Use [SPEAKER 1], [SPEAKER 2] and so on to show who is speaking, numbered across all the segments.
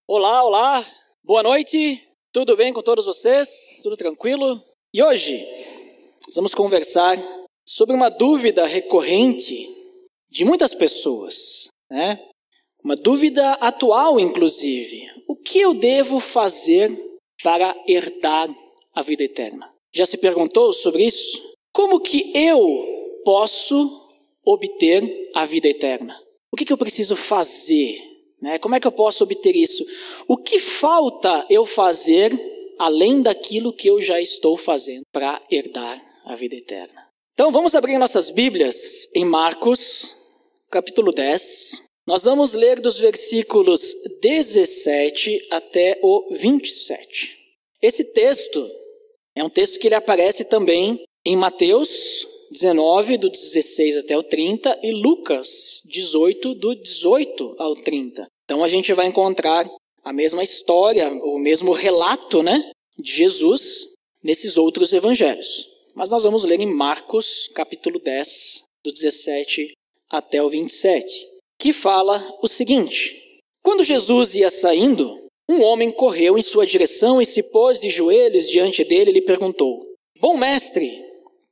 [SPEAKER 1] Olá, olá, boa noite, tudo bem com todos vocês? Tudo tranquilo? E hoje vamos conversar sobre uma dúvida recorrente de muitas pessoas, né? Uma dúvida atual, inclusive. O que eu devo fazer para herdar a vida eterna? Já se perguntou sobre isso? Como que eu posso obter a vida eterna? O que eu preciso fazer? Como é que eu posso obter isso? O que falta eu fazer além daquilo que eu já estou fazendo para herdar a vida eterna? Então vamos abrir nossas Bíblias em Marcos, capítulo 10. Nós vamos ler dos versículos 17 até o 27. Esse texto é um texto que ele aparece também em Mateus 19, do 16 até o 30, e Lucas 18, do 18 ao 30. Então a gente vai encontrar a mesma história, o mesmo relato, de Jesus nesses outros evangelhos. Mas nós vamos ler em Marcos, capítulo 10, do 17 até o 27, que fala o seguinte: Quando Jesus ia saindo, um homem correu em sua direção e se pôs de joelhos diante dele e lhe perguntou: Bom mestre,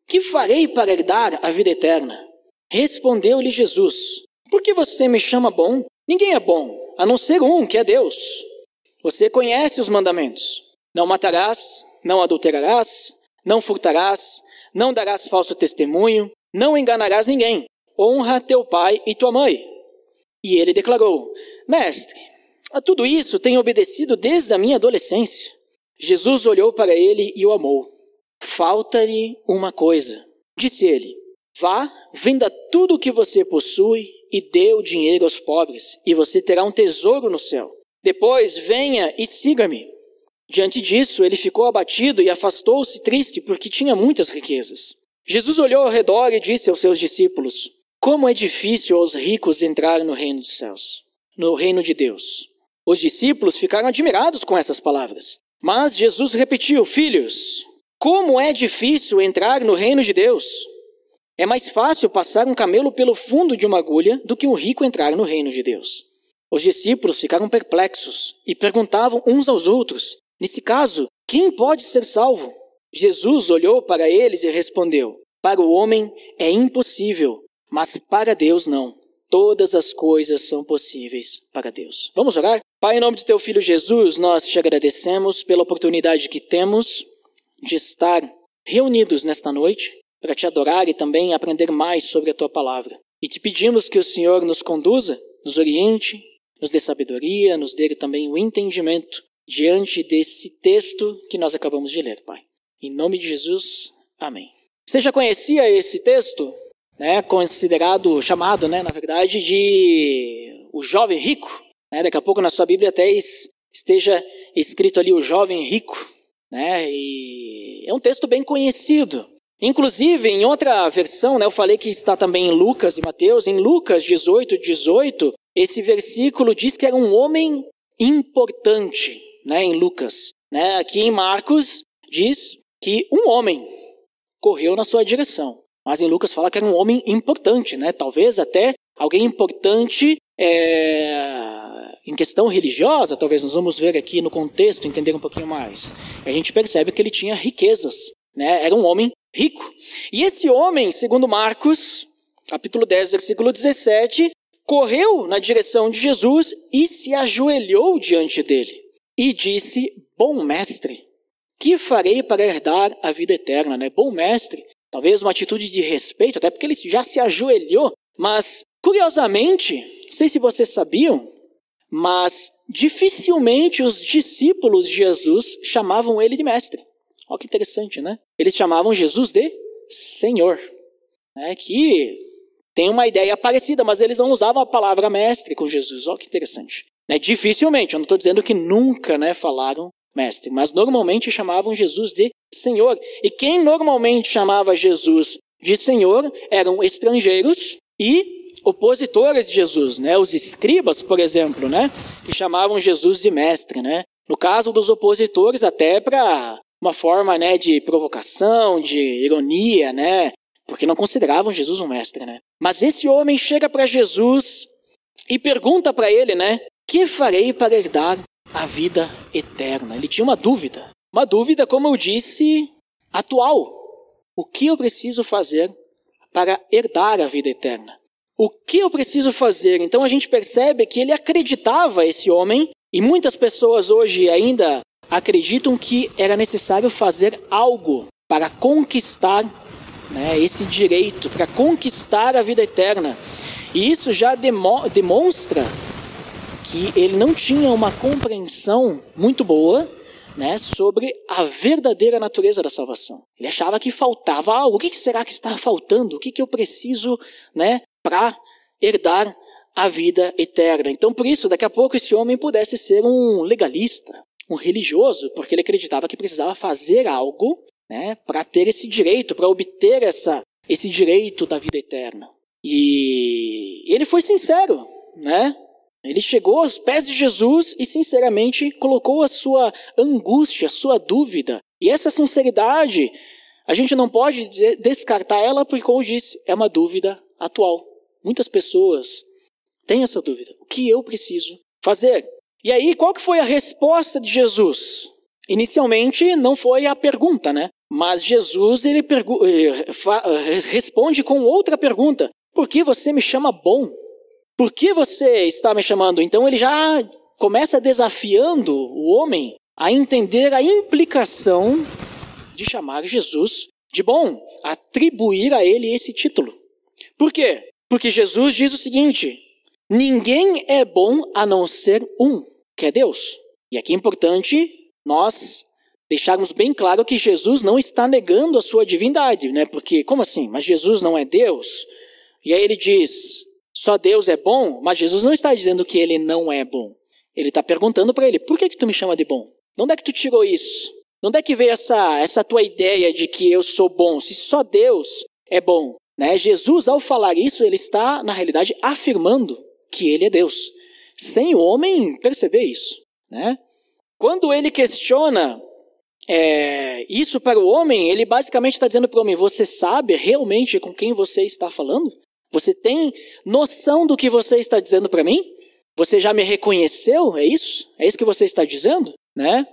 [SPEAKER 1] que farei para herdar a vida eterna? Respondeu-lhe Jesus: Por que você me chama bom? Ninguém é bom, a não ser um, que é Deus. Você conhece os mandamentos: não matarás, não adulterarás, não furtarás, não darás falso testemunho, não enganarás ninguém. Honra teu pai e tua mãe. E ele declarou: Mestre, a tudo isso tenho obedecido desde a minha adolescência. Jesus olhou para ele e o amou. Falta-lhe uma coisa. Disse ele: Vá, venda tudo o que você possui e dê o dinheiro aos pobres, e você terá um tesouro no céu. Depois venha e siga-me. Diante disso, ele ficou abatido e afastou-se triste, porque tinha muitas riquezas. Jesus olhou ao redor e disse aos seus discípulos: Como é difícil aos ricos entrar no reino dos céus, no reino de Deus. Os discípulos ficaram admirados com essas palavras. Mas Jesus repetiu: Filhos, como é difícil entrar no reino de Deus. É mais fácil passar um camelo pelo fundo de uma agulha do que um rico entrar no reino de Deus. Os discípulos ficaram perplexos e perguntavam uns aos outros: Nesse caso, quem pode ser salvo? Jesus olhou para eles e respondeu: Para o homem é impossível, mas para Deus não. Todas as coisas são possíveis para Deus. Vamos orar? Pai, em nome de teu Filho Jesus, nós te agradecemos pela oportunidade que temos de estar reunidos nesta noite para te adorar e também aprender mais sobre a tua palavra. E te pedimos que o Senhor nos conduza, nos oriente, nos dê sabedoria, nos dê também o entendimento diante desse texto que nós acabamos de ler, Pai. Em nome de Jesus, amém. Você já conhecia esse texto? Considerado, chamado, na verdade, de o jovem rico. Daqui a pouco na sua Bíblia até esteja escrito ali o jovem rico. E é um texto bem conhecido. Inclusive, em outra versão, eu falei que está também em Lucas e Mateus. Em Lucas 18, esse versículo diz que era um homem importante, em Lucas. Aqui em Marcos diz que um homem correu na sua direção. Mas em Lucas fala que era um homem importante, talvez até alguém importante em questão religiosa, talvez nós vamos ver aqui no contexto, entender um pouquinho mais. A gente percebe que ele tinha riquezas, era um homem rico. E esse homem, segundo Marcos, capítulo 10, versículo 17, correu na direção de Jesus e se ajoelhou diante dele. E disse: Bom mestre, que farei para herdar a vida eterna? Bom mestre, talvez uma atitude de respeito, até porque ele já se ajoelhou. Mas, curiosamente, não sei se vocês sabiam, mas dificilmente os discípulos de Jesus chamavam ele de mestre. Olha que interessante, Eles chamavam Jesus de Senhor. Que tem uma ideia parecida, mas eles não usavam a palavra mestre com Jesus. Olha que interessante. Dificilmente, eu não estou dizendo que nunca falaram mestre, mas normalmente chamavam Jesus de Senhor. E quem normalmente chamava Jesus de Senhor eram estrangeiros e opositores de Jesus, os escribas, por exemplo, que chamavam Jesus de mestre, No caso dos opositores, até para uma forma, de provocação, de ironia, porque não consideravam Jesus um mestre, Mas esse homem chega para Jesus e pergunta para ele, que farei para herdar a vida eterna. Ele tinha uma dúvida, como eu disse, atual. O que eu preciso fazer para herdar a vida eterna? O que eu preciso fazer? Então a gente percebe que ele acreditava, esse homem, e muitas pessoas hoje ainda acreditam que era necessário fazer algo para conquistar, né, esse direito, para conquistar a vida eterna. E isso já demonstra que ele não tinha uma compreensão muito boa, né, sobre a verdadeira natureza da salvação. Ele achava que faltava algo. O que será que está faltando? O que eu preciso, né, para herdar a vida eterna? Então, por isso, daqui a pouco esse homem pudesse ser um legalista, um religioso, porque ele acreditava que precisava fazer algo, né, para ter esse direito, para obter esse direito da vida eterna. E ele foi sincero, né? Ele chegou aos pés de Jesus e sinceramente colocou a sua angústia, a sua dúvida. E essa sinceridade, a gente não pode descartar ela porque, como eu disse, é uma dúvida atual. Muitas pessoas têm essa dúvida. O que eu preciso fazer? E aí, qual que foi a resposta de Jesus? Inicialmente, não foi a pergunta, né? Mas Jesus ele responde com outra pergunta. Por que você me chama bom? Por que você está me chamando? Então ele já começa desafiando o homem a entender a implicação de chamar Jesus de bom, atribuir a ele esse título. Por quê? Porque Jesus diz o seguinte: ninguém é bom a não ser um, que é Deus. E aqui é importante nós deixarmos bem claro que Jesus não está negando a sua divindade, né? Porque, como assim? Mas Jesus não é Deus? E aí ele diz: só Deus é bom, mas Jesus não está dizendo que ele não é bom. Ele está perguntando para ele: por que tu me chama de bom? De onde é que tu tirou isso? De onde é que veio essa tua ideia de que eu sou bom, se só Deus é bom? Né? Jesus, ao falar isso, ele está, na realidade, afirmando que ele é Deus, sem o homem perceber isso. Né? Quando ele questiona isso para o homem, ele basicamente está dizendo para o homem: você sabe realmente com quem você está falando? Você tem noção do que você está dizendo para mim? Você já me reconheceu? É isso? É isso que você está dizendo? Né?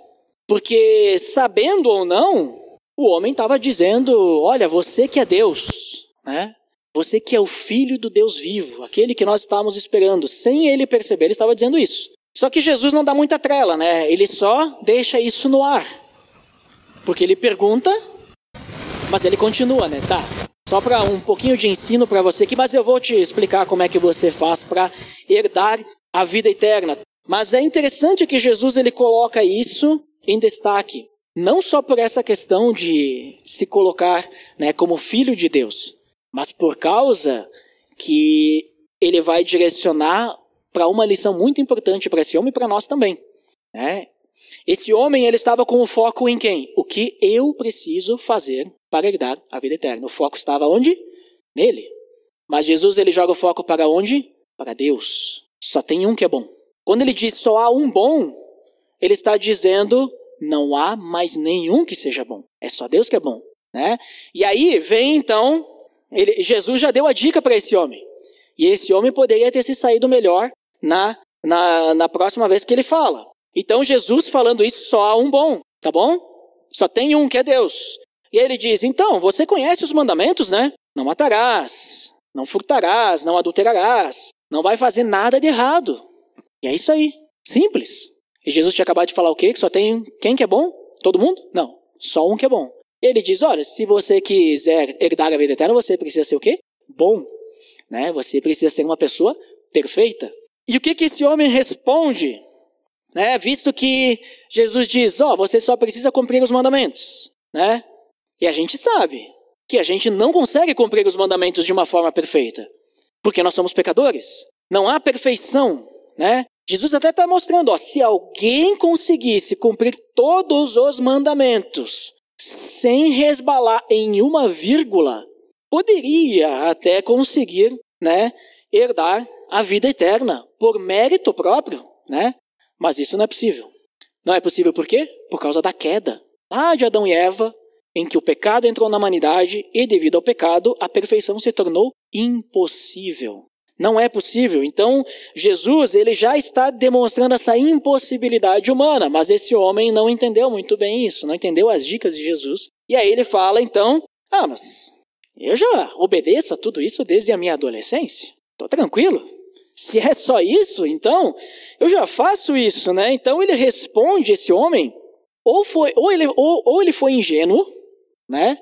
[SPEAKER 1] Porque, sabendo ou não, o homem estava dizendo: olha, você que é Deus, né? Você que é o Filho do Deus vivo, aquele que nós estávamos esperando. Sem ele perceber, ele estava dizendo isso. Só que Jesus não dá muita trela, né? Ele só deixa isso no ar. Porque ele pergunta, mas ele continua, né? Tá. Só para um pouquinho de ensino para você aqui, mas eu vou te explicar como é que você faz para herdar a vida eterna. Mas é interessante que Jesus ele coloca isso em destaque, não só por essa questão de se colocar, né, como filho de Deus, mas por causa que ele vai direcionar para uma lição muito importante para esse homem e para nós também. Né? Esse homem ele estava com o foco em quem? O que eu preciso fazer para herdar a vida eterna. O foco estava onde? Nele. Mas Jesus ele joga o foco para onde? Para Deus. Só tem um que é bom. Quando ele diz só há um bom, ele está dizendo não há mais nenhum que seja bom. É só Deus que é bom. Né? E aí vem então, Jesus já deu a dica para esse homem. E esse homem poderia ter se saído melhor na próxima vez que ele fala. Então Jesus falando isso, só há um bom, tá bom? Só tem um que é Deus. E ele diz: então, você conhece os mandamentos, né? Não matarás, não furtarás, não adulterarás, não vai fazer nada de errado. E é isso aí, simples. E Jesus tinha acabado de falar o quê? Que só tem quem que é bom? Todo mundo? Não, só um que é bom. Ele diz: olha, se você quiser herdar a vida eterna, você precisa ser o quê? Bom. Né? Você precisa ser uma pessoa perfeita. E o que esse homem responde? Né? Visto que Jesus diz: você só precisa cumprir os mandamentos. Né? E a gente sabe que a gente não consegue cumprir os mandamentos de uma forma perfeita. Porque nós somos pecadores. Não há perfeição. Né? Jesus até está mostrando, se alguém conseguisse cumprir todos os mandamentos sem resbalar em uma vírgula, poderia até conseguir, né, herdar a vida eterna por mérito próprio. Né? Mas isso não é possível. Não é possível por quê? Por causa da queda. Lá de Adão e Eva, em que o pecado entrou na humanidade e devido ao pecado, a perfeição se tornou impossível. Não é possível. Então, Jesus, ele já está demonstrando essa impossibilidade humana, mas esse homem não entendeu muito bem isso, não entendeu as dicas de Jesus. E aí ele fala, então, mas eu já obedeço a tudo isso desde a minha adolescência. Estou tranquilo. Se é só isso, então, eu já faço isso, né? Então ele responde, esse homem, ou ele foi ingênuo, né?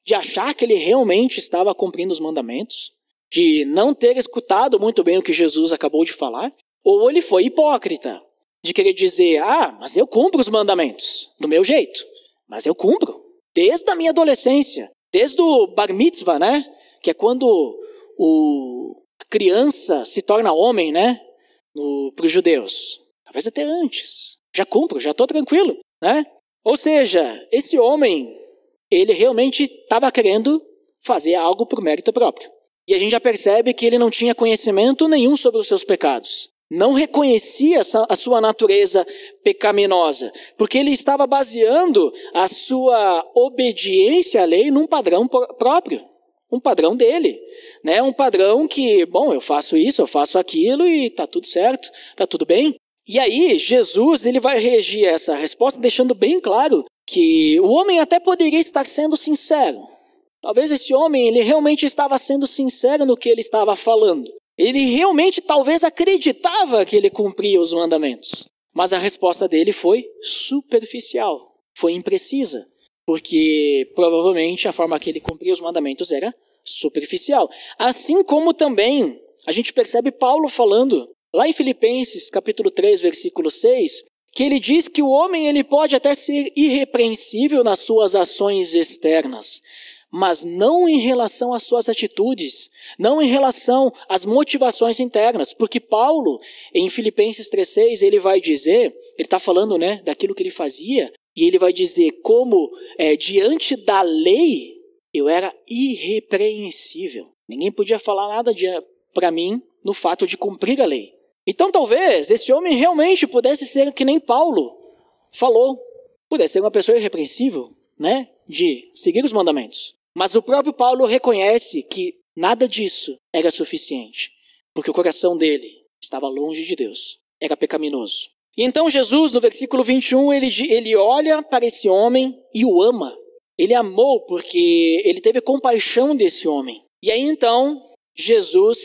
[SPEAKER 1] De achar que ele realmente estava cumprindo os mandamentos, de não ter escutado muito bem o que Jesus acabou de falar, ou ele foi hipócrita, de querer dizer, mas eu cumpro os mandamentos, do meu jeito, mas eu cumpro, desde a minha adolescência, desde o bar mitzvah, né? Que é quando a criança se torna homem, né? Para os judeus. Talvez até antes. Já cumpro, já estou tranquilo, né? Ou seja, esse homem, ele realmente estava querendo fazer algo por mérito próprio. E a gente já percebe que ele não tinha conhecimento nenhum sobre os seus pecados. Não reconhecia a sua natureza pecaminosa, porque ele estava baseando a sua obediência à lei num padrão próprio, um padrão dele, né? Um padrão que, eu faço isso, eu faço aquilo e está tudo certo, está tudo bem. E aí Jesus, ele vai reagir a essa resposta deixando bem claro que o homem até poderia estar sendo sincero. Talvez esse homem, ele realmente estava sendo sincero no que ele estava falando. Ele realmente talvez acreditava que ele cumpria os mandamentos. Mas a resposta dele foi superficial, foi imprecisa. Porque provavelmente a forma que ele cumpria os mandamentos era superficial. Assim como também a gente percebe Paulo falando, lá em Filipenses capítulo 3, versículo 6, que ele diz que o homem ele pode até ser irrepreensível nas suas ações externas, mas não em relação às suas atitudes, não em relação às motivações internas, porque Paulo, em Filipenses 3,6, ele vai dizer, ele está falando, né, daquilo que ele fazia, e ele vai dizer como diante da lei eu era irrepreensível. Ninguém podia falar nada para mim no fato de cumprir a lei. Então talvez esse homem realmente pudesse ser que nem Paulo falou, pudesse ser uma pessoa irrepreensível, né, de seguir os mandamentos. Mas o próprio Paulo reconhece que nada disso era suficiente, porque o coração dele estava longe de Deus, era pecaminoso. E então Jesus, no versículo 21, ele olha para esse homem e o ama. Ele amou porque ele teve compaixão desse homem. E aí então, Jesus,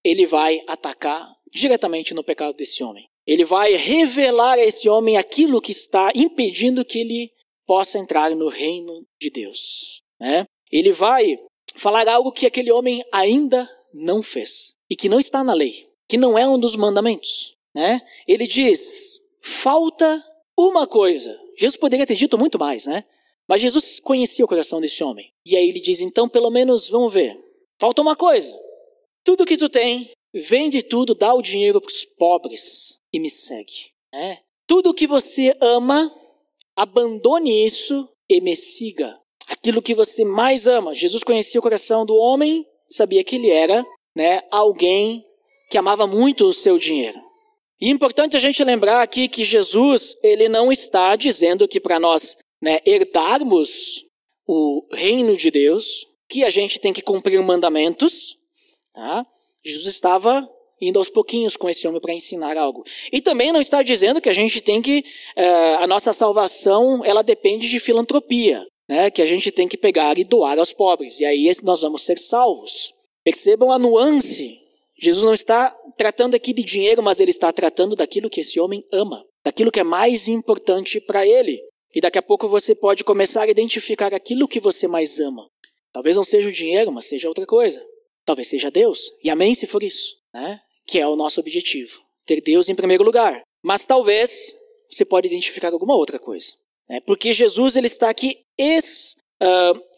[SPEAKER 1] ele vai atacar diretamente no pecado desse homem. Ele vai revelar a esse homem aquilo que está impedindo que ele possa entrar no reino de Deus, né? Ele vai falar algo que aquele homem ainda não fez e que não está na lei, que não é um dos mandamentos, né? Ele diz, falta uma coisa. Jesus poderia ter dito muito mais, né? Mas Jesus conhecia o coração desse homem. E aí ele diz, então pelo menos vamos ver. Falta uma coisa. Tudo que tu tem, vende tudo, dá o dinheiro para os pobres e me segue, né? Tudo que você ama, abandone isso e me siga. Aquilo que você mais ama. Jesus conhecia o coração do homem, sabia que ele era, né, alguém que amava muito o seu dinheiro. E é importante a gente lembrar aqui que Jesus, ele não está dizendo que para nós, né, herdarmos o reino de Deus, que a gente tem que cumprir mandamentos. Tá? Jesus estava indo aos pouquinhos com esse homem para ensinar algo. E também não está dizendo que a gente tem que, a nossa salvação, ela depende de filantropia. Né, que a gente tem que pegar e doar aos pobres. E aí nós vamos ser salvos. Percebam a nuance. Jesus não está tratando aqui de dinheiro, mas ele está tratando daquilo que esse homem ama. Daquilo que é mais importante para ele. E daqui a pouco você pode começar a identificar aquilo que você mais ama. Talvez não seja o dinheiro, mas seja outra coisa. Talvez seja Deus. E amém se for isso. Né? Que é o nosso objetivo. Ter Deus em primeiro lugar. Mas talvez você pode identificar alguma outra coisa. Porque Jesus ele está aqui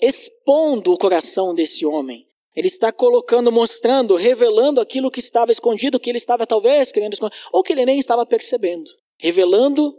[SPEAKER 1] expondo o coração desse homem. Ele está colocando, mostrando, revelando aquilo que estava escondido, que ele estava talvez querendo esconder, ou que ele nem estava percebendo. Revelando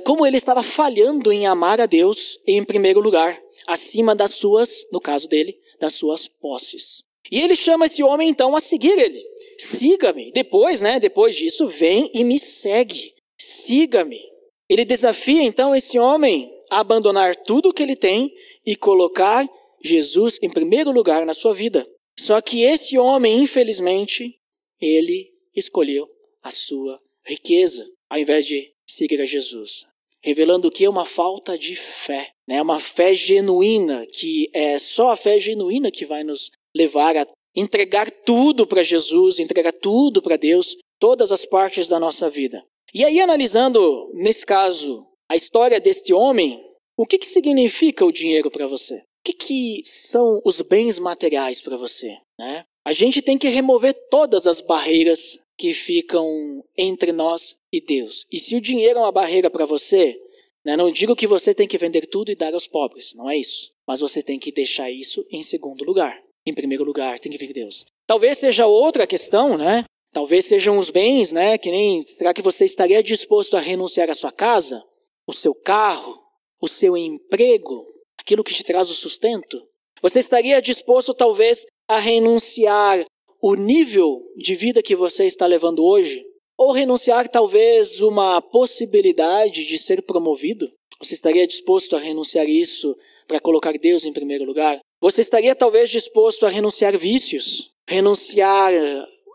[SPEAKER 1] como ele estava falhando em amar a Deus em primeiro lugar, acima das suas, no caso dele, das suas posses. E ele chama esse homem então a seguir ele. Siga-me. Depois disso, vem e me segue. Siga-me. Ele desafia então esse homem a abandonar tudo o que ele tem e colocar Jesus em primeiro lugar na sua vida. Só que esse homem, infelizmente, ele escolheu a sua riqueza, ao invés de seguir a Jesus. Revelando o que é uma falta de fé, né? Uma fé genuína, que é só a fé genuína que vai nos levar a entregar tudo para Jesus, entregar tudo para Deus, todas as partes da nossa vida. E aí, analisando, nesse caso, a história deste homem, o que significa o dinheiro para você? O que são os bens materiais para você, né? A gente tem que remover todas as barreiras que ficam entre nós e Deus. E se o dinheiro é uma barreira para você, né, não digo que você tem que vender tudo e dar aos pobres, não é isso. Mas você tem que deixar isso em segundo lugar. Em primeiro lugar, tem que vir Deus. Talvez seja outra questão, né? Talvez sejam os bens, né? Que nem, será que você estaria disposto a renunciar à sua casa, o seu carro, o seu emprego, aquilo que te traz o sustento? Você estaria disposto, talvez, a renunciar o nível de vida que você está levando hoje? Ou renunciar, talvez, uma possibilidade de ser promovido? Você estaria disposto a renunciar isso para colocar Deus em primeiro lugar? Você estaria, talvez, disposto a renunciar vícios? Renunciar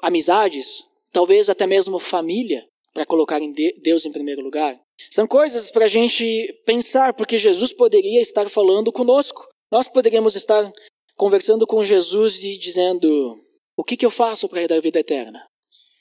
[SPEAKER 1] amizades? Talvez até mesmo família, para colocar Deus em primeiro lugar? São coisas para a gente pensar, porque Jesus poderia estar falando conosco. Nós poderíamos estar conversando com Jesus e dizendo: o que eu faço para herdar a vida eterna?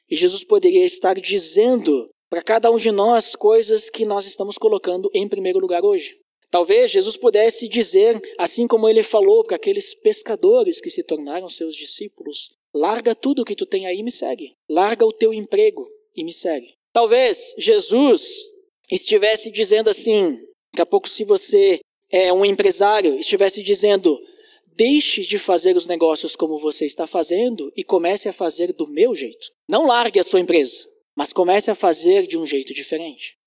[SPEAKER 1] E Jesus poderia estar dizendo para cada um de nós coisas que nós estamos colocando em primeiro lugar hoje. Talvez Jesus pudesse dizer, assim como ele falou para aqueles pescadores que se tornaram seus discípulos: larga tudo o que tu tem aí e me segue. Larga o teu emprego e me segue. Talvez Jesus estivesse dizendo assim, daqui a pouco, se você é um empresário, estivesse dizendo: deixe de fazer os negócios como você está fazendo e comece a fazer do meu jeito. Não largue a sua empresa, mas comece a fazer de um jeito diferente.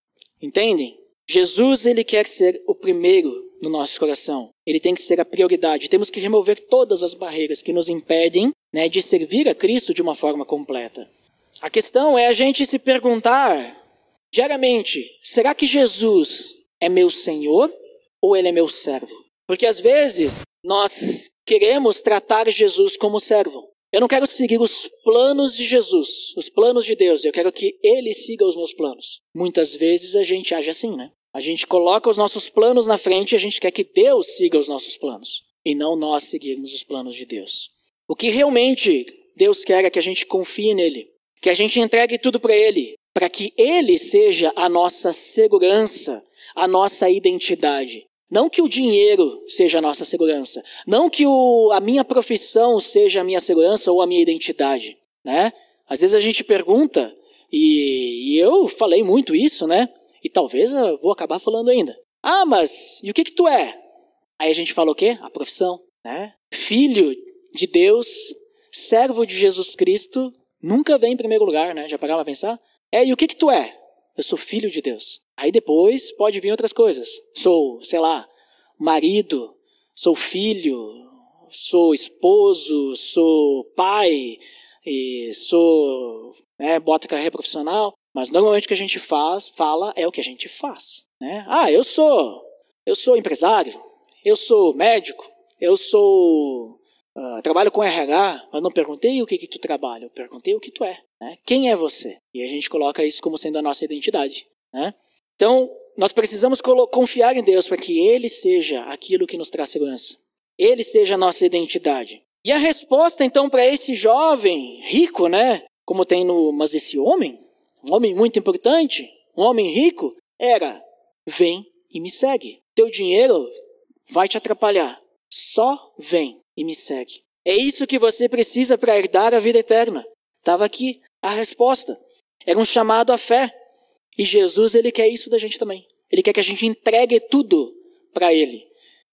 [SPEAKER 1] Entendem? Jesus, ele quer ser o primeiro no nosso coração. Ele tem que ser a prioridade. Temos que remover todas as barreiras que nos impedem, né, de servir a Cristo de uma forma completa. A questão é a gente se perguntar diariamente: será que Jesus é meu Senhor ou ele é meu servo? Porque às vezes nós queremos tratar Jesus como servo. Eu não quero seguir os planos de Jesus, os planos de Deus. Eu quero que ele siga os meus planos. Muitas vezes a gente age assim, né? A gente coloca os nossos planos na frente e a gente quer que Deus siga os nossos planos, e não nós seguirmos os planos de Deus. O que realmente Deus quer é que a gente confie nele, que a gente entregue tudo para ele, para que ele seja a nossa segurança, a nossa identidade. Não que o dinheiro seja a nossa segurança. Não que a minha profissão seja a minha segurança ou a minha identidade, né? Às vezes a gente pergunta, e eu falei muito isso, né? E talvez eu vou acabar falando ainda. Ah, mas e o que tu é? Aí a gente fala o quê? A profissão, né? Filho de Deus, servo de Jesus Cristo, nunca vem em primeiro lugar, né? Já pararam a pensar? E o que tu é? Eu sou filho de Deus. Aí depois pode vir outras coisas. Sou, sei lá, marido, sou filho, sou esposo, sou pai, e sou, né, bota carreira profissional. Mas normalmente o que a gente fala é o que a gente faz, né? Ah, eu sou empresário, eu sou médico, eu sou trabalho com RH, mas não perguntei o que tu trabalha, eu perguntei o que tu é, né? Quem é você? E a gente coloca isso como sendo a nossa identidade, né? Então, nós precisamos confiar em Deus para que ele seja aquilo que nos traz segurança. Ele seja a nossa identidade. E a resposta, então, para esse jovem rico, né? Como tem mas esse homem, um homem muito importante, um homem rico, era: vem e me segue. Teu dinheiro vai te atrapalhar. Só vem e me segue. É isso que você precisa para herdar a vida eterna. Estava aqui a resposta. Era um chamado à fé. E Jesus, ele quer isso da gente também. Ele quer que a gente entregue tudo para ele.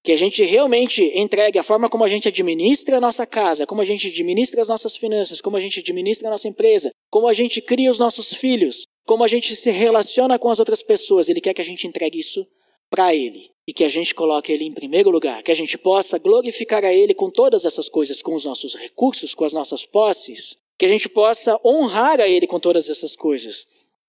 [SPEAKER 1] Que a gente realmente entregue a forma como a gente administra a nossa casa, como a gente administra as nossas finanças, como a gente administra a nossa empresa, como a gente cria os nossos filhos, como a gente se relaciona com as outras pessoas. Ele quer que a gente entregue isso para ele. E que a gente coloque ele em primeiro lugar. Que a gente possa glorificar a ele com todas essas coisas, com os nossos recursos, com as nossas posses. Que a gente possa honrar a ele com todas essas coisas.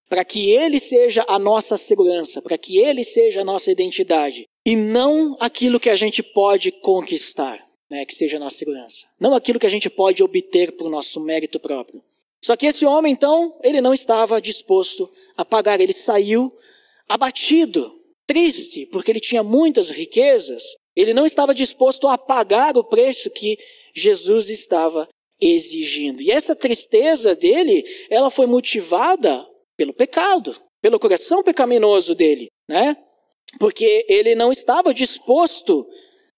[SPEAKER 1] Para que ele seja a nossa segurança, para que ele seja a nossa identidade. E não aquilo que a gente pode conquistar, né, que seja a nossa segurança. Não aquilo que a gente pode obter por nosso mérito próprio. Só que esse homem, então, ele não estava disposto a pagar. Ele saiu abatido, triste, porque ele tinha muitas riquezas. Ele não estava disposto a pagar o preço que Jesus estava exigindo. E essa tristeza dele, ela foi motivada pelo pecado, pelo coração pecaminoso dele, né? Porque ele não estava disposto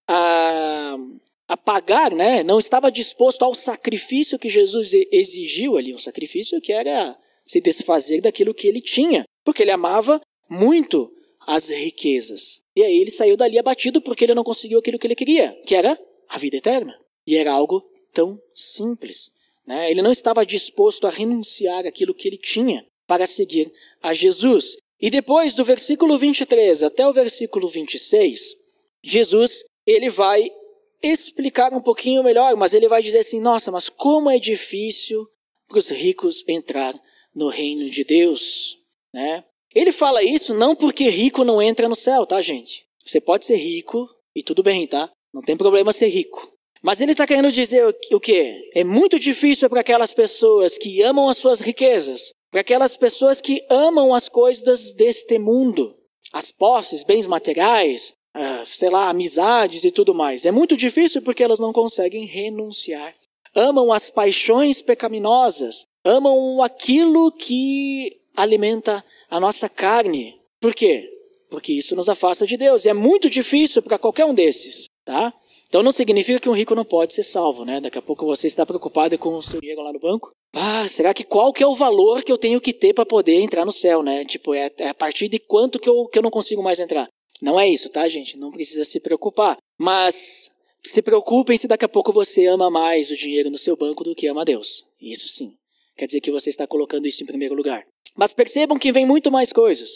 [SPEAKER 1] a pagar, né? Não estava disposto ao sacrifício que Jesus exigiu ali, um sacrifício que era se desfazer daquilo que ele tinha, porque ele amava muito as riquezas. E aí ele saiu dali abatido porque ele não conseguiu aquilo que ele queria, que era a vida eterna. E era algo tão simples, né? Ele não estava disposto a renunciar àquilo que ele tinha para seguir a Jesus. E depois do versículo 23 até o versículo 26, Jesus, ele vai explicar um pouquinho melhor, mas ele vai dizer assim, nossa, mas como é difícil para os ricos entrar no reino de Deus, né? Ele fala isso não porque rico não entra no céu, tá, gente? Você pode ser rico e tudo bem, tá? Não tem problema ser rico. Mas ele está querendo dizer o quê? É muito difícil para aquelas pessoas que amam as suas riquezas, para aquelas pessoas que amam as coisas deste mundo, as posses, bens materiais, amizades e tudo mais. É muito difícil porque elas não conseguem renunciar. Amam as paixões pecaminosas, amam aquilo que alimenta a nossa carne. Por quê? Porque isso nos afasta de Deus. E é muito difícil para qualquer um desses, tá? Então não significa que um rico não pode ser salvo, né? Daqui a pouco você está preocupado com o seu dinheiro lá no banco. Será que qual que é o valor que eu tenho que ter para poder entrar no céu, né? Tipo, é a partir de quanto que eu não consigo mais entrar? Não é isso, tá, gente? Não precisa se preocupar. Mas se preocupem se daqui a pouco você ama mais o dinheiro no seu banco do que ama a Deus. Isso sim. Quer dizer que você está colocando isso em primeiro lugar. Mas percebam que vem muito mais coisas,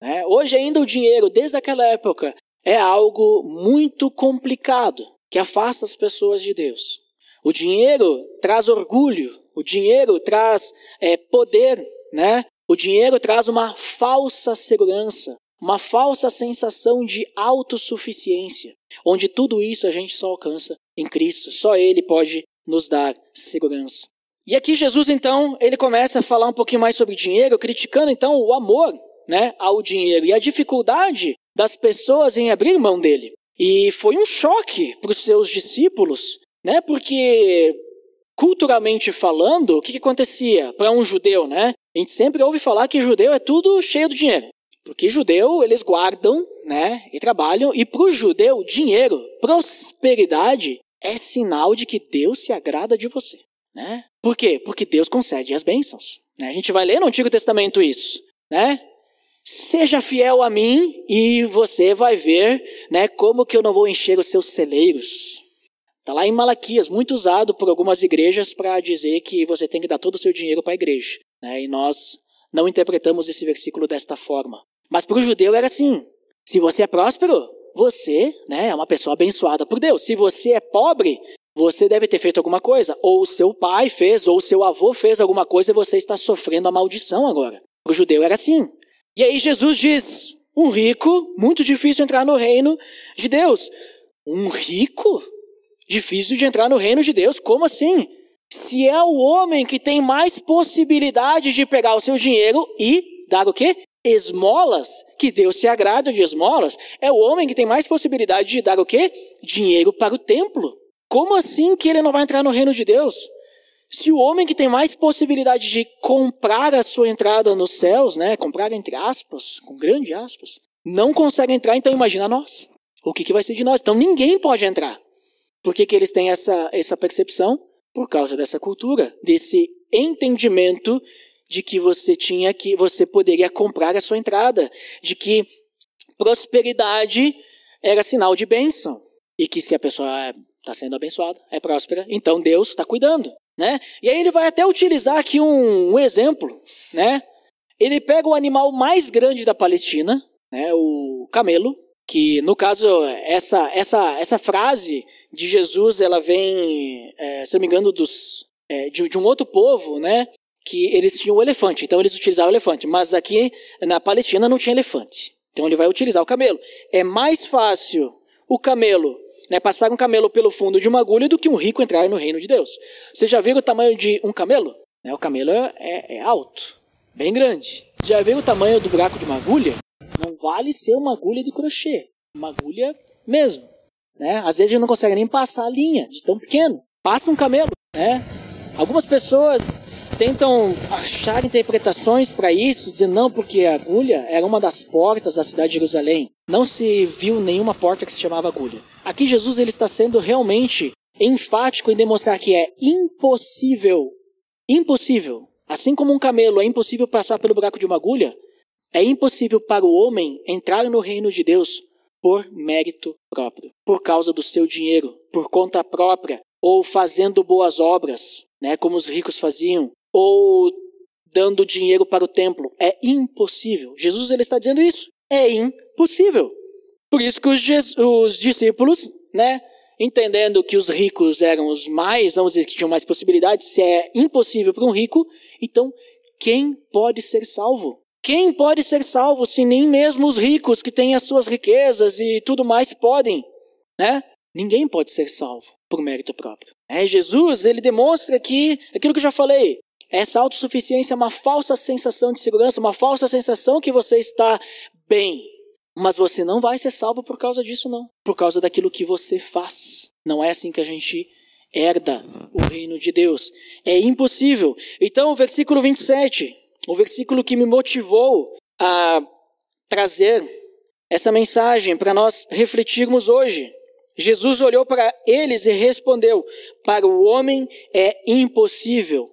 [SPEAKER 1] né? Hoje ainda o dinheiro, desde aquela época, é algo muito complicado, que afasta as pessoas de Deus. O dinheiro traz orgulho, o dinheiro traz poder, né? O dinheiro traz uma falsa segurança, uma falsa sensação de autossuficiência, onde tudo isso a gente só alcança em Cristo. Só Ele pode nos dar segurança. E aqui Jesus, então, ele começa a falar um pouquinho mais sobre dinheiro, criticando, então, o amor, né, ao dinheiro e a dificuldade das pessoas em abrir mão dele. E foi um choque para os seus discípulos, né, porque, culturalmente falando, o que acontecia para um judeu, né? A gente sempre ouve falar que judeu é tudo cheio de dinheiro. Porque judeu, eles guardam, né, e trabalham. E para o judeu, dinheiro, prosperidade, é sinal de que Deus se agrada de você, né? Por quê? Porque Deus concede as bênçãos, né? A gente vai ler no Antigo Testamento isso, né? Seja fiel a mim e você vai ver, né, como que eu não vou encher os seus celeiros. Está lá em Malaquias, muito usado por algumas igrejas para dizer que você tem que dar todo o seu dinheiro para a igreja, né? E nós não interpretamos esse versículo desta forma. Mas para o judeu era assim, se você é próspero, você, né, é uma pessoa abençoada por Deus. Se você é pobre, você deve ter feito alguma coisa. Ou o seu pai fez, ou o seu avô fez alguma coisa e você está sofrendo a maldição agora. Para o judeu era assim. E aí Jesus diz, um rico, muito difícil entrar no reino de Deus. Um rico? Difícil de entrar no reino de Deus? Como assim? Se é o homem que tem mais possibilidade de pegar o seu dinheiro e dar o quê? Esmolas, que Deus se agrada de esmolas, é o homem que tem mais possibilidade de dar o quê? Dinheiro para o templo. Como assim que ele não vai entrar no reino de Deus? Se o homem que tem mais possibilidade de comprar a sua entrada nos céus, né, comprar entre aspas, com grande aspas, não consegue entrar, então imagina nós. O que vai ser de nós? Então ninguém pode entrar. Por que eles têm essa percepção? Por causa dessa cultura, desse entendimento de que você poderia comprar a sua entrada, de que prosperidade era sinal de bênção, e que se a pessoa está sendo abençoada, é próspera, então Deus está cuidando, né? E aí ele vai até utilizar aqui um exemplo, né? Ele pega o animal mais grande da Palestina, né, o camelo, que no caso essa frase de Jesus, ela vem, se não me engano, de um outro povo, né, que eles tinham o elefante, então eles utilizavam o elefante, mas aqui na Palestina não tinha elefante, então ele vai utilizar o camelo. É mais fácil o camelo, né, passar um camelo pelo fundo de uma agulha do que um rico entrar no reino de Deus. Vocês já viram o tamanho de um camelo? né? O camelo é alto, bem grande. Você já viu o tamanho do buraco de uma agulha? Não vale ser uma agulha de crochê, uma agulha mesmo, né? Às vezes a gente não consegue nem passar a linha de tão pequeno. Passa um camelo, né? Algumas pessoas tentam achar interpretações para isso, dizendo não, porque a agulha era uma das portas da cidade de Jerusalém. Não se viu nenhuma porta que se chamava agulha. Aqui Jesus ele está sendo realmente enfático em demonstrar que é impossível, assim como um camelo é impossível passar pelo buraco de uma agulha, é impossível para o homem entrar no reino de Deus por mérito próprio, por causa do seu dinheiro, por conta própria, ou fazendo boas obras, né, como os ricos faziam, ou dando dinheiro para o templo. É impossível. Jesus ele está dizendo isso. É impossível. Por isso que os discípulos, né, entendendo que os ricos eram os mais, vamos dizer que tinham mais possibilidades, se é impossível para um rico, então quem pode ser salvo? Quem pode ser salvo se nem mesmo os ricos que têm as suas riquezas e tudo mais podem, né? Ninguém pode ser salvo por mérito próprio. Jesus, ele demonstra que, aquilo que eu já falei, essa autossuficiência é uma falsa sensação de segurança, uma falsa sensação que você está bem. Mas você não vai ser salvo por causa disso, não. Por causa daquilo que você faz. Não é assim que a gente herda o reino de Deus. É impossível. Então, o versículo 27, o versículo que me motivou a trazer essa mensagem para nós refletirmos hoje. Jesus olhou para eles e respondeu: para o homem é impossível,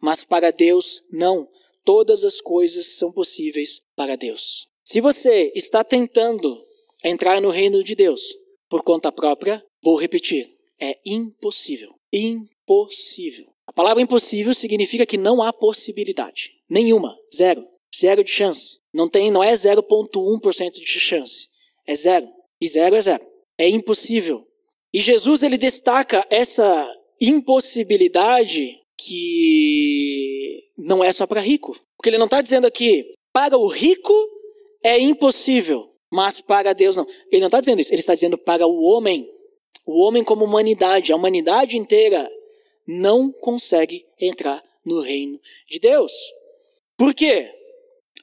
[SPEAKER 1] mas para Deus não. Todas as coisas são possíveis para Deus. Se você está tentando entrar no reino de Deus por conta própria, vou repetir, é impossível. Impossível. A palavra impossível significa que não há possibilidade. Nenhuma. Zero. Zero de chance. Não é 0,1% de chance. É zero. E zero é zero. É impossível. E Jesus ele destaca essa impossibilidade que não é só para rico. Porque ele não está dizendo aqui, para o rico é impossível, mas para Deus não. Ele não está dizendo isso, ele está dizendo para o homem como humanidade, a humanidade inteira não consegue entrar no reino de Deus. Por quê?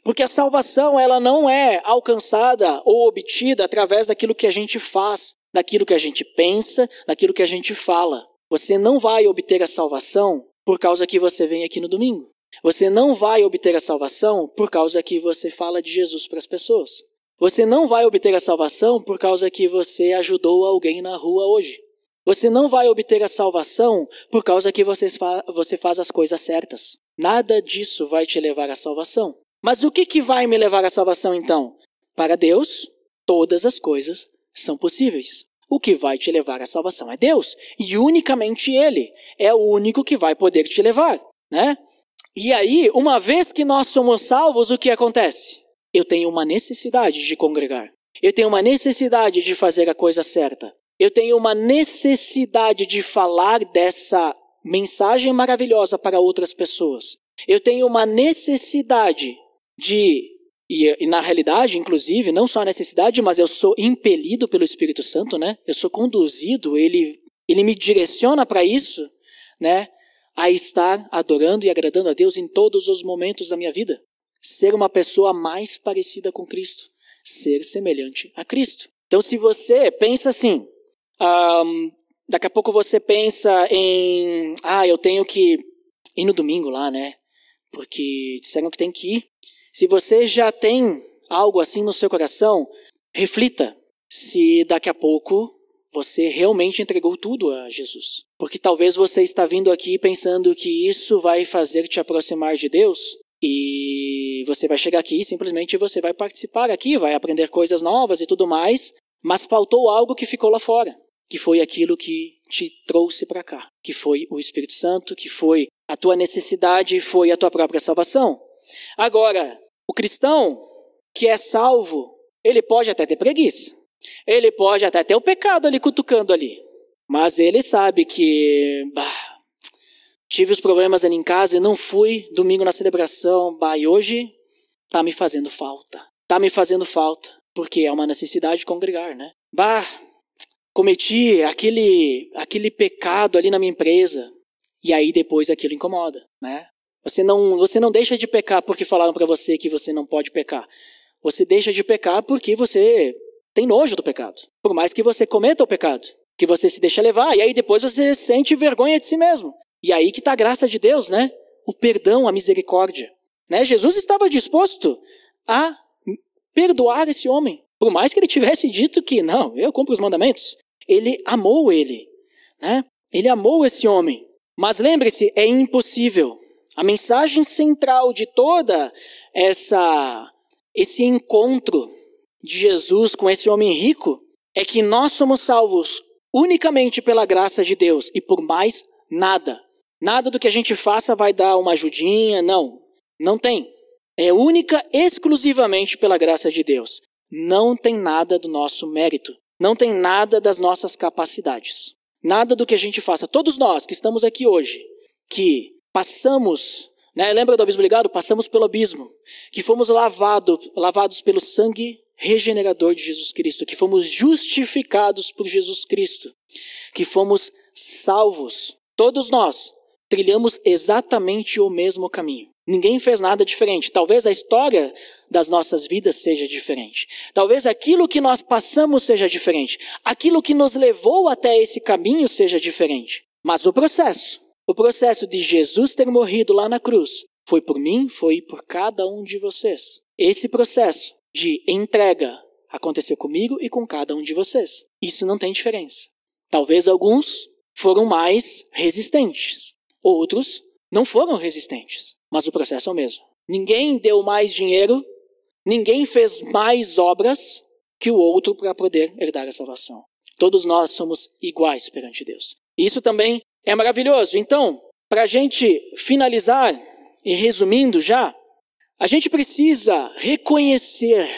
[SPEAKER 1] Porque a salvação ela não é alcançada ou obtida através daquilo que a gente faz, daquilo que a gente pensa, daquilo que a gente fala. Você não vai obter a salvação por causa que você vem aqui no domingo. Você não vai obter a salvação por causa que você fala de Jesus para as pessoas. Você não vai obter a salvação por causa que você ajudou alguém na rua hoje. Você não vai obter a salvação por causa que você faz as coisas certas. Nada disso vai te levar à salvação. Mas o que vai me levar à salvação então? Para Deus, todas as coisas são possíveis. O que vai te levar à salvação é Deus. E unicamente Ele é o único que vai poder te levar, né? E aí, uma vez que nós somos salvos, o que acontece? Eu tenho uma necessidade de congregar. Eu tenho uma necessidade de fazer a coisa certa. Eu tenho uma necessidade de falar dessa mensagem maravilhosa para outras pessoas. Eu tenho uma necessidade e na realidade, inclusive, não só a necessidade, mas eu sou impelido pelo Espírito Santo, né? Eu sou conduzido, ele me direciona para isso, né? A estar adorando e agradando a Deus em todos os momentos da minha vida. Ser uma pessoa mais parecida com Cristo. Ser semelhante a Cristo. Então, se você pensa assim, daqui a pouco você pensa em, eu tenho que ir no domingo lá, né? Porque disseram que tem que ir. Se você já tem algo assim no seu coração, reflita se daqui a pouco você realmente entregou tudo a Jesus. Porque talvez você está vindo aqui pensando que isso vai fazer te aproximar de Deus e você vai chegar aqui e simplesmente você vai participar aqui, vai aprender coisas novas e tudo mais, mas faltou algo que ficou lá fora, que foi aquilo que te trouxe para cá, que foi o Espírito Santo, que foi a tua necessidade, foi a tua própria salvação. Agora, o cristão que é salvo, ele pode até ter preguiça. Ele pode até ter o pecado ali cutucando ali. Mas ele sabe que tive os problemas ali em casa e não fui domingo na celebração. E hoje está me fazendo falta. Está me fazendo falta. Porque é uma necessidade de congregar, né? Cometi aquele pecado ali na minha empresa. E aí depois aquilo incomoda, né? Você não deixa de pecar porque falaram para você que você não pode pecar. Você deixa de pecar porque você tem nojo do pecado. Por mais que você cometa o pecado, que você se deixa levar, e aí depois você sente vergonha de si mesmo. E aí que está a graça de Deus, né? O perdão, a misericórdia. Né? Jesus estava disposto a perdoar esse homem. Por mais que ele tivesse dito que, não, eu cumpro os mandamentos. Ele amou ele. Né? Ele amou esse homem. Mas lembre-se, é impossível. A mensagem central de toda esse encontro de Jesus com esse homem rico é que nós somos salvos unicamente pela graça de Deus e por mais nada. Nada do que a gente faça vai dar uma ajudinha, não tem. É única, exclusivamente pela graça de Deus. Não tem nada do nosso mérito. Não tem nada das nossas capacidades. Nada do que a gente faça. Todos nós que estamos aqui hoje, que passamos, né, lembra do abismo ligado? Passamos pelo abismo. Que fomos lavados pelo sangue regenerador de Jesus Cristo. Que fomos justificados por Jesus Cristo. Que fomos salvos. Todos nós trilhamos exatamente o mesmo caminho. Ninguém fez nada diferente. Talvez a história das nossas vidas seja diferente. Talvez aquilo que nós passamos seja diferente. Aquilo que nos levou até esse caminho seja diferente. Mas o processo de Jesus ter morrido lá na cruz, foi por mim, foi por cada um de vocês. Esse processo de entrega aconteceu comigo e com cada um de vocês. Isso não tem diferença. Talvez alguns foram mais resistentes. Outros não foram resistentes. Mas o processo é o mesmo. Ninguém deu mais dinheiro, ninguém fez mais obras que o outro para poder herdar a salvação. Todos nós somos iguais perante Deus. Isso também é maravilhoso. Então, para a gente finalizar e resumindo já, a gente precisa reconhecer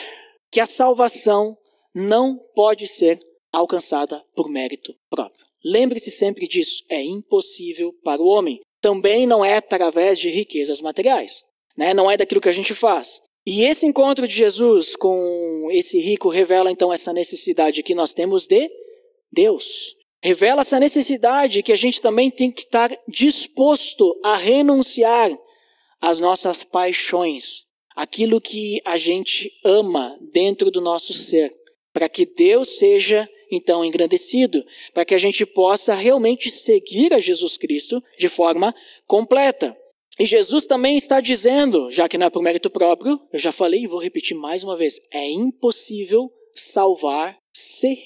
[SPEAKER 1] que a salvação não pode ser alcançada por mérito próprio. Lembre-se sempre disso. É impossível para o homem. Também não é através de riquezas materiais, né? Não é daquilo que a gente faz. E esse encontro de Jesus com esse rico revela então essa necessidade que nós temos de Deus. Revela essa necessidade que a gente também tem que estar disposto a renunciar às nossas paixões, aquilo que a gente ama dentro do nosso ser, para que Deus seja então engrandecido, para que a gente possa realmente seguir a Jesus Cristo de forma completa. E Jesus também está dizendo, já que não é por mérito próprio, eu já falei e vou repetir mais uma vez, é impossível salvar-se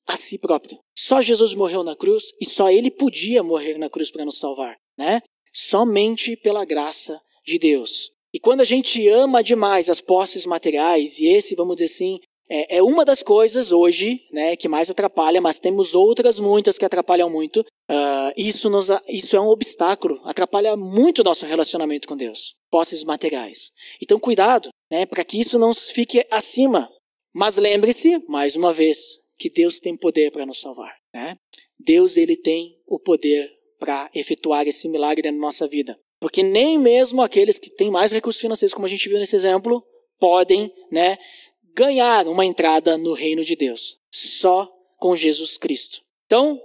[SPEAKER 1] a si próprio. Só Jesus morreu na cruz e só ele podia morrer na cruz para nos salvar, né? Somente pela graça de Deus. E quando a gente ama demais as posses materiais, e esse, vamos dizer assim, é uma das coisas hoje, né, que mais atrapalha, mas temos outras muitas que atrapalham muito. Isso é um obstáculo, atrapalha muito o nosso relacionamento com Deus. Posses materiais. Então cuidado, né, para que isso não fique acima. Mas lembre-se, mais uma vez, que Deus tem poder para nos salvar. Né? Deus ele tem o poder para efetuar esse milagre na nossa vida. Porque nem mesmo aqueles que têm mais recursos financeiros, como a gente viu nesse exemplo, podem, né, ganhar uma entrada no reino de Deus. Só com Jesus Cristo. Então,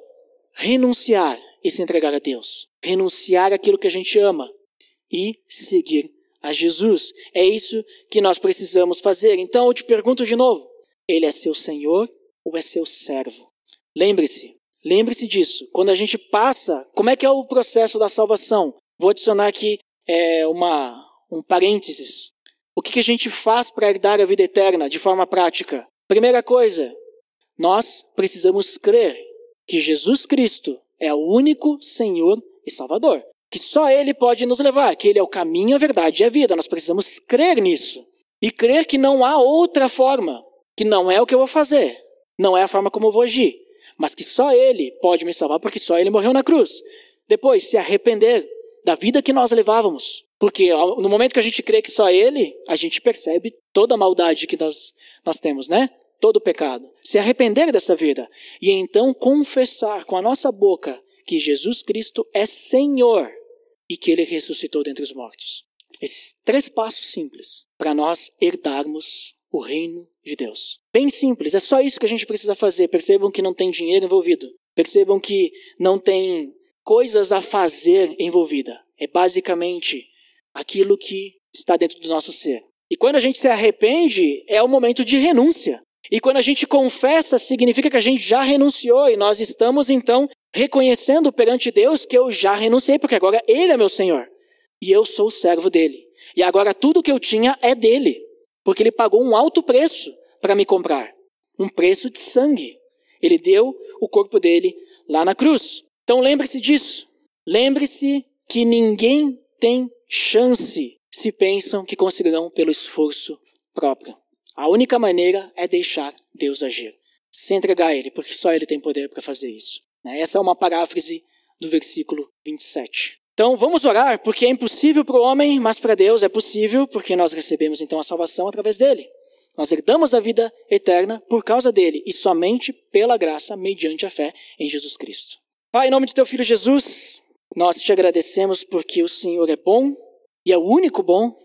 [SPEAKER 1] renunciar e se entregar a Deus. Renunciar àquilo que a gente ama e seguir a Jesus. É isso que nós precisamos fazer. Então, eu te pergunto de novo. Ele é seu Senhor ou é seu servo? Lembre-se disso. Quando a gente passa, como é que é o processo da salvação? Vou adicionar aqui um parênteses. O que a gente faz para herdar a vida eterna de forma prática? Primeira coisa, nós precisamos crer que Jesus Cristo é o único Senhor e Salvador. Que só Ele pode nos levar, que Ele é o caminho, a verdade e a vida. Nós precisamos crer nisso. E crer que não há outra forma, que não é o que eu vou fazer, não é a forma como eu vou agir, mas que só Ele pode me salvar, porque só Ele morreu na cruz. Depois, se arrepender da vida que nós levávamos. Porque no momento que a gente crê que só Ele, a gente percebe toda a maldade que nós temos, né? Todo o pecado. Se arrepender dessa vida. E então confessar com a nossa boca que Jesus Cristo é Senhor e que Ele ressuscitou dentre os mortos. Esses 3 passos simples para nós herdarmos o reino de Deus. Bem simples, é só isso que a gente precisa fazer. Percebam que não tem dinheiro envolvido. Percebam que não tem coisas a fazer envolvida. É basicamente aquilo que está dentro do nosso ser. E quando a gente se arrepende, é o momento de renúncia. E quando a gente confessa, significa que a gente já renunciou e nós estamos, então, reconhecendo perante Deus que eu já renunciei, porque agora Ele é meu Senhor. E eu sou o servo dEle. E agora tudo que eu tinha é dEle, porque Ele pagou um alto preço para me comprar. Um preço de sangue. Ele deu o corpo dEle lá na cruz. Então lembre-se disso. Lembre-se que ninguém tem chance se pensam que conseguirão pelo esforço próprio. A única maneira é deixar Deus agir. Se entregar a Ele, porque só Ele tem poder para fazer isso. Essa é uma paráfrase do versículo 27. Então vamos orar, porque é impossível para o homem, mas para Deus é possível, porque nós recebemos então a salvação através dele. Nós herdamos a vida eterna por causa dele e somente pela graça, mediante a fé em Jesus Cristo. Pai, em nome de teu Filho Jesus, nós te agradecemos porque o Senhor é bom e é o único bom.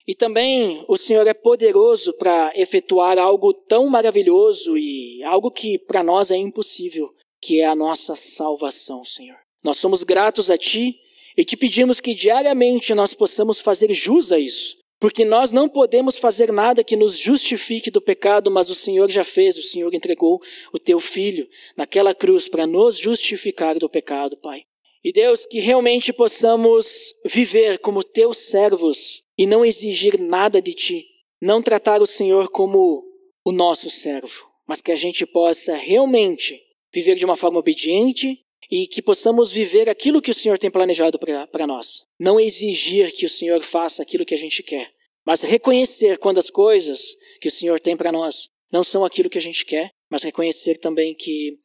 [SPEAKER 1] E também o Senhor é poderoso para efetuar algo tão maravilhoso e algo que para nós é impossível, que é a nossa salvação, Senhor. Nós somos gratos a Ti e te pedimos que diariamente nós possamos fazer jus a isso, porque nós não podemos fazer nada que nos justifique do pecado, mas o Senhor já fez, o Senhor entregou o Teu Filho naquela cruz para nos justificar do pecado, Pai. E Deus, que realmente possamos viver como Teus servos e não exigir nada de Ti, não tratar o Senhor como o nosso servo, mas que a gente possa realmente viver de uma forma obediente e que possamos viver aquilo que o Senhor tem planejado para nós. Não exigir que o Senhor faça aquilo que a gente quer, mas reconhecer quando as coisas que o Senhor tem para nós não são aquilo que a gente quer, mas reconhecer também que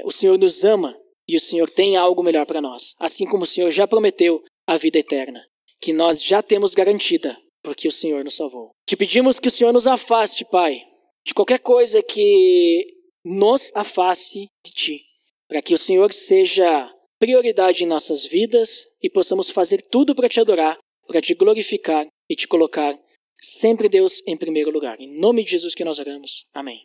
[SPEAKER 1] o Senhor nos ama e o Senhor tem algo melhor para nós, assim como o Senhor já prometeu a vida eterna, que nós já temos garantida, porque o Senhor nos salvou. Te pedimos que o Senhor nos afaste, Pai, de qualquer coisa que nos afaste de Ti, para que o Senhor seja prioridade em nossas vidas e possamos fazer tudo para Te adorar, para Te glorificar e Te colocar sempre, Deus, em primeiro lugar. Em nome de Jesus que nós oramos. Amém.